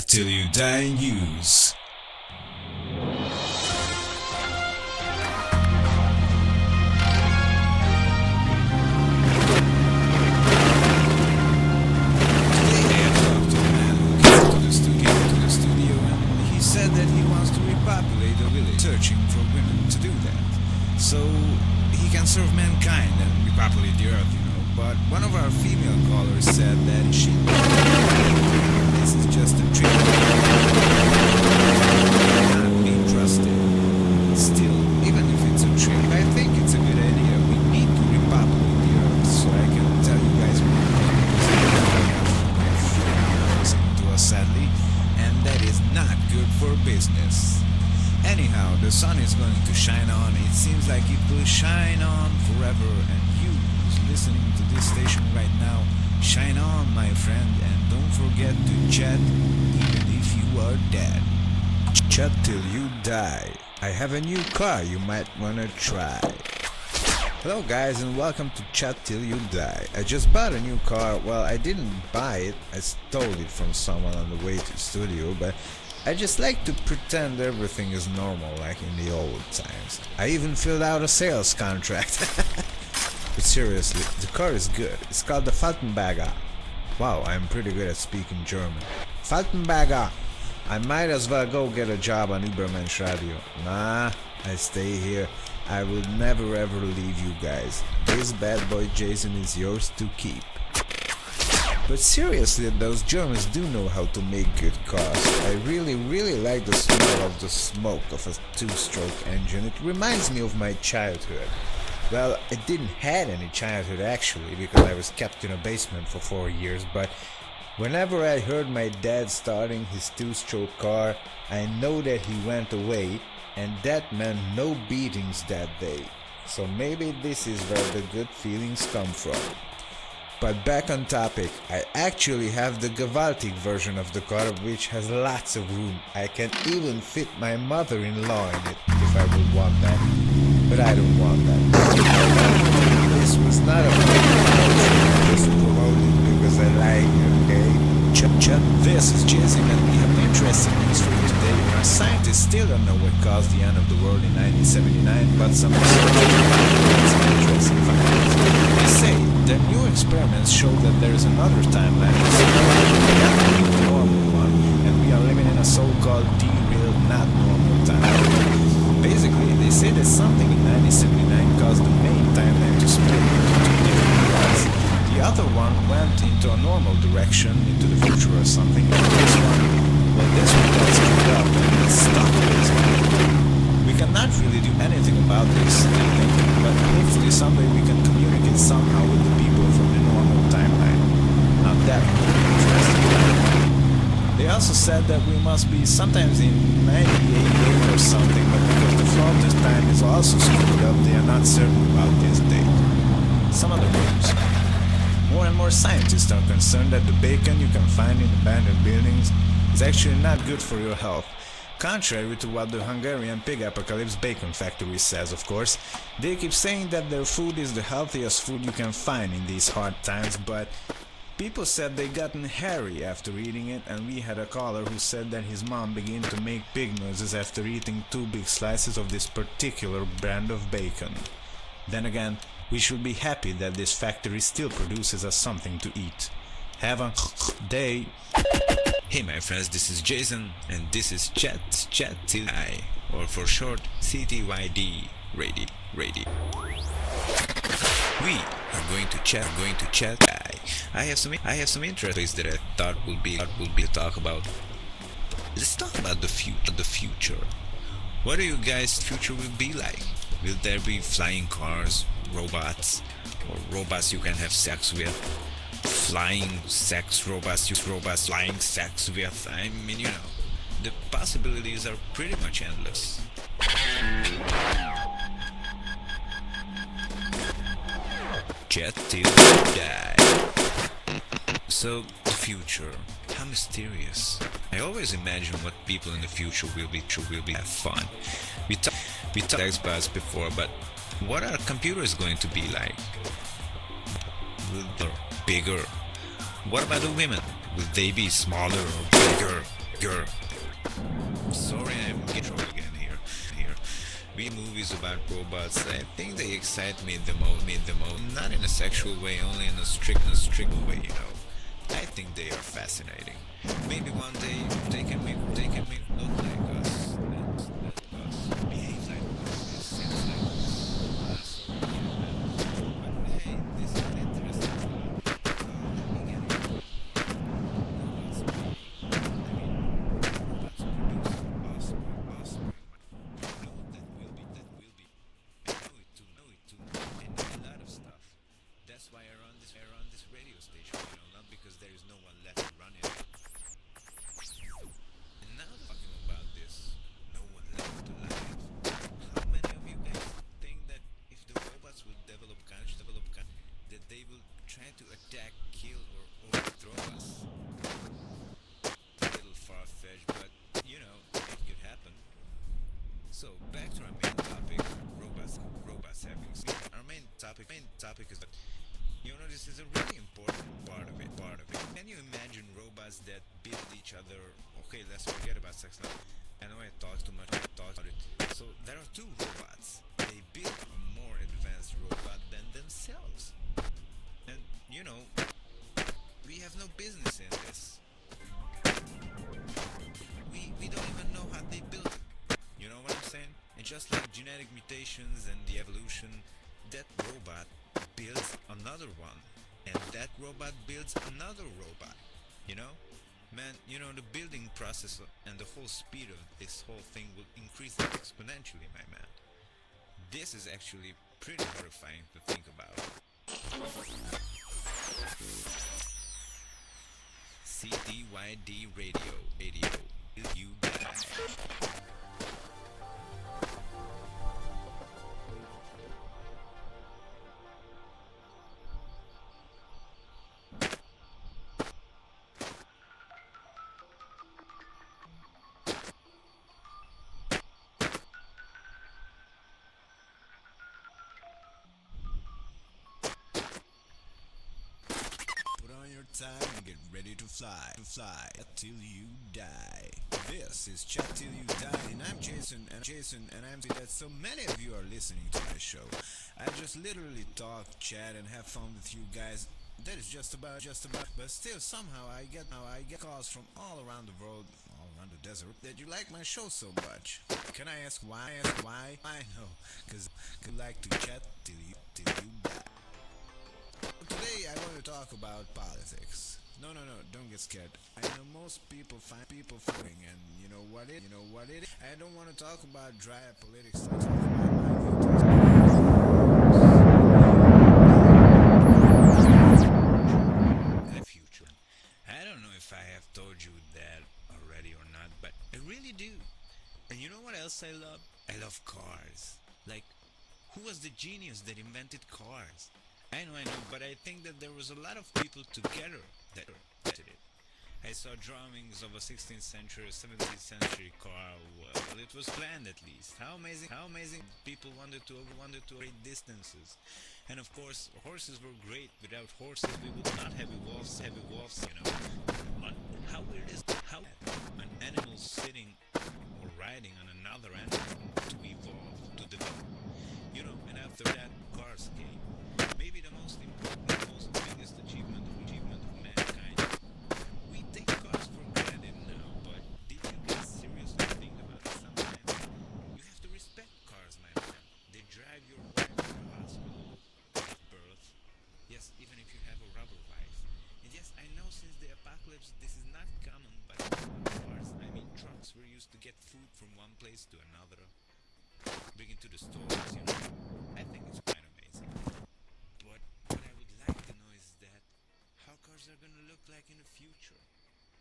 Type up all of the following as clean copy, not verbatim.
Till You Die News. Said that he wants to repopulate the village, searching for women to do that, so he can serve mankind and repopulate the earth, you know. But one of our female callers said that she this is just a trick, not being trusted. Still, even if it's a trick, I think it's a good idea. We need to repopulate the earth, so I can tell you guys listening to us sadly. And that is not good for business. Anyhow, the sun is going to shine on. It seems like it will shine on forever. And you who's listening to this station right now, shine on, my friend. And don't forget to chat even if you are dead. Chat till you die. I have a new car you might wanna try. Hello guys, and welcome to Chat Till You Die. I just bought a new car. Well, I didn't buy it, I stole it from someone on the way to the studio, but I just like to pretend everything is normal like in the old times. I even filled out a sales contract. But seriously, the car is good. It's called the Faltenberger. Wow, I'm pretty good at speaking German. Faltenberger! I might as well go get a job on Übermensch Radio. Nah, I stay here. I will never ever leave you guys. This bad boy Jason is yours to keep. But seriously, those Germans do know how to make good cars. I really like the smell of the smoke of a two-stroke engine. It reminds me of my childhood. Well, I didn't have any childhood actually, because I was kept in a basement for 4 years, but whenever I heard my dad starting his two-stroke car, I know that he went away, and that meant no beatings that day. So maybe this is where the good feelings come from. But back on topic, I actually have the Gewaltig version of the car, which has lots of room. I can even fit my mother-in-law in it if I would want that. But I don't want that. This was not a promotion, just promoted because I like it, okay? Chup, this is Jason, and we have interesting news for you today. Our scientists still don't know what caused the end of the world in 1979, but some interesting findings. They say that new experiments show that there is another timeline, the normal one, and we are living in a so-called derailed, not normal timeline. Basically, they say that something in 1979 caused the main timeline to split into two different parts. The other one went into a normal direction, into the future or something, and this one got screwed up and it's stuck basically. We cannot really do anything about this, I think, but hopefully someday we can communicate somehow with the people from the normal timeline. Now that would be interesting. They also said that we must be sometimes in 1988 or something, but because the flow of this time is also screwed up, they are not certain about this date. Some other news. More and more scientists are concerned that the bacon you can find in abandoned buildings is actually not good for your health. Contrary to what the Hungarian pig apocalypse bacon factory says, of course. They keep saying that their food is the healthiest food you can find in these hard times, but people said they gotten hairy after eating it, and we had a caller who said that his mom began to make pig noises after eating 2 big slices of this particular brand of bacon. Then again, we should be happy that this factory still produces us something to eat. Have a day. Hey my friends, this is Jason, and this is Chat Till I, or for short, CTYD Radio. We are going to chat. I have some interesting that I thought would be to talk about. Let's talk about the future. What do you guys' future will be like? Will there be flying cars, robots, or robots you can have sex with? Flying sex robots, flying sex with? I mean, you know, the possibilities are pretty much endless. Chat till you die. So, the future, how mysterious. I always imagine what people in the future will be have fun. We talked Xbox before, but what are computers going to be like? Will they be bigger? What about the women? Will they be smaller or bigger? Girl. Sorry, I'm getting trolled again here. We movies about robots. I think they excite me the most. Not in a sexual way, only in a strict way. You know. I think they are fascinating. Maybe one day they can make look like us. Let us behave like us. Seems like us. But hey, this is an interesting thought. Let me get it. Robots make. Robots produce offspring. I know it too. And a lot of stuff. That's why I run this radio station, not because there is no one left to run it. And now talking about this, no one left alive. How many of you guys think that if the robots will develop consciousness, that they will try to attack, kill, or overthrow us? A little far-fetched, but it could happen. So back to our main topic, robots having speech. Our main topic is that this is a really important part of it. Can you imagine robots that build each other? Okay, let's forget about sex now. I know I talked too much. About it. So there are two robots. They build a more advanced robot than themselves, and we have no business in this. We don't even know how they built it. You know what I'm saying? And just like genetic mutations and the evolution, that robot builds another one, and that robot builds another robot. Man, the building process and the whole speed of this whole thing will increase exponentially, my man. This is actually pretty horrifying to think about. CTYD radio, till you die. Time and get ready to fly till you die. This is Chat Till You Die, and I'm Jason, and I'm that so many of you are listening to my show. I just literally talk, chat, and have fun with you guys. That is just about, but still somehow I get calls from all around the world, all around the desert, that you like my show so much. Can I ask why? I know, cause I like to chat till you die. Today I want to talk about politics. No, don't get scared. I know most people find funny, and you know what it is. I don't want to talk about dry politics. I talk about my future. I don't know if I have told you that already or not, but I really do. And you know what else I love? I love cars. Like, who was the genius that invented cars? I know, but I think that there was a lot of people together that did it. I saw drawings of a 16th century, 17th century car. Well, it was planned at least. How amazing people wanted to great distances. And of course, horses were great. Without horses, we would not have evolved, But how weird is how an animal sitting or riding on another animal to evolve, to develop? And after that, cars came. Maybe the most important, biggest achievement of mankind. We take cars for granted now, but did you guys seriously think about it sometimes? You have to respect cars, my man. They drive your wife to the hospital, give birth. Yes, even if you have a rubber wife. And yes, I know since the apocalypse this is not common, but cars, trucks were used to get food from one place to another, bring it to the stores, I think it's quite amazing. But what I would like to know is that how cars are gonna look like in the future.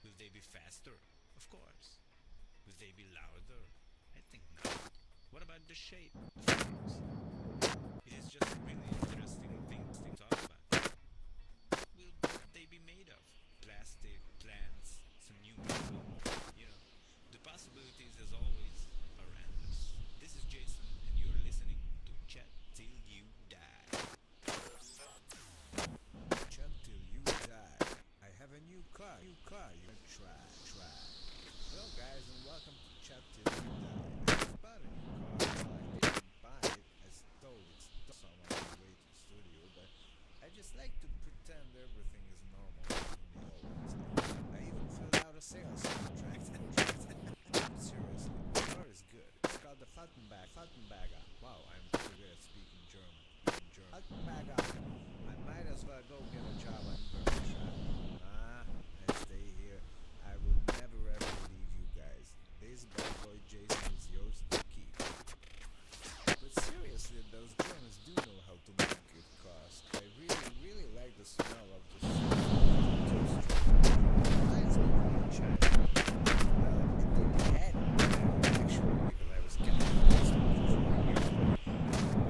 Will they be faster? Of course. Will they be louder? I think not. What about the shape of cars? It is just a really interesting thing to talk about. What will they be made of? Plastic, plants, some new metal? The possibilities as always are endless. This is Jason, and you are listening to Chat Till You Die. Chat Till You Die. I have a new car. You try. I'll back up. I might as well go get a job on Berkshire. I stay here. I will never ever leave you guys. This bad boy Jason is yours to keep. But seriously, those Germans do know how to make good cars. I really like the smell of the reminds me of China. Well, it had actually because I was getting this one for 4 years.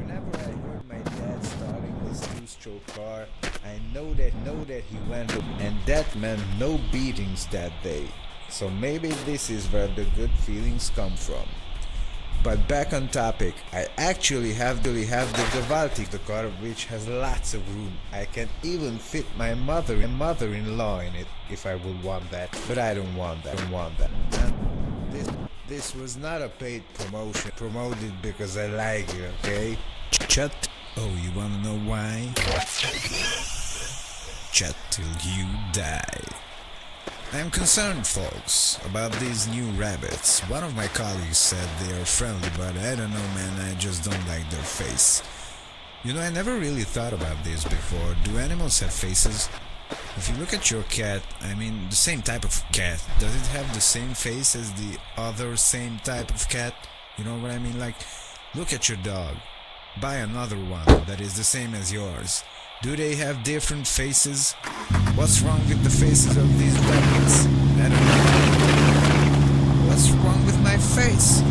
Whenever I heard my dad starting his two-stroke car, I know that he went up, and that meant no beatings that day. So maybe this is where the good feelings come from. But back on topic, I actually have the Gewaltig, the car which has lots of room. I can even fit my mother-in-law in it if I would want that. But I don't want that. And this was not a paid promotion. Promoted because I like it, okay? Chat. Oh, you wanna know why? Chat till you die. I'm concerned, folks, about these new rabbits. One of my colleagues said they are friendly, but I don't know, man, I just don't like their face. You know, I never really thought about this before. Do animals have faces? If you look at your cat, I mean, the same type of cat, does it have the same face as the other same type of cat? You know what I mean? Like, look at your dog. Buy another one that is the same as yours. Do they have different faces? What's wrong with the faces of these rabbits? I don't know. What's wrong with my face?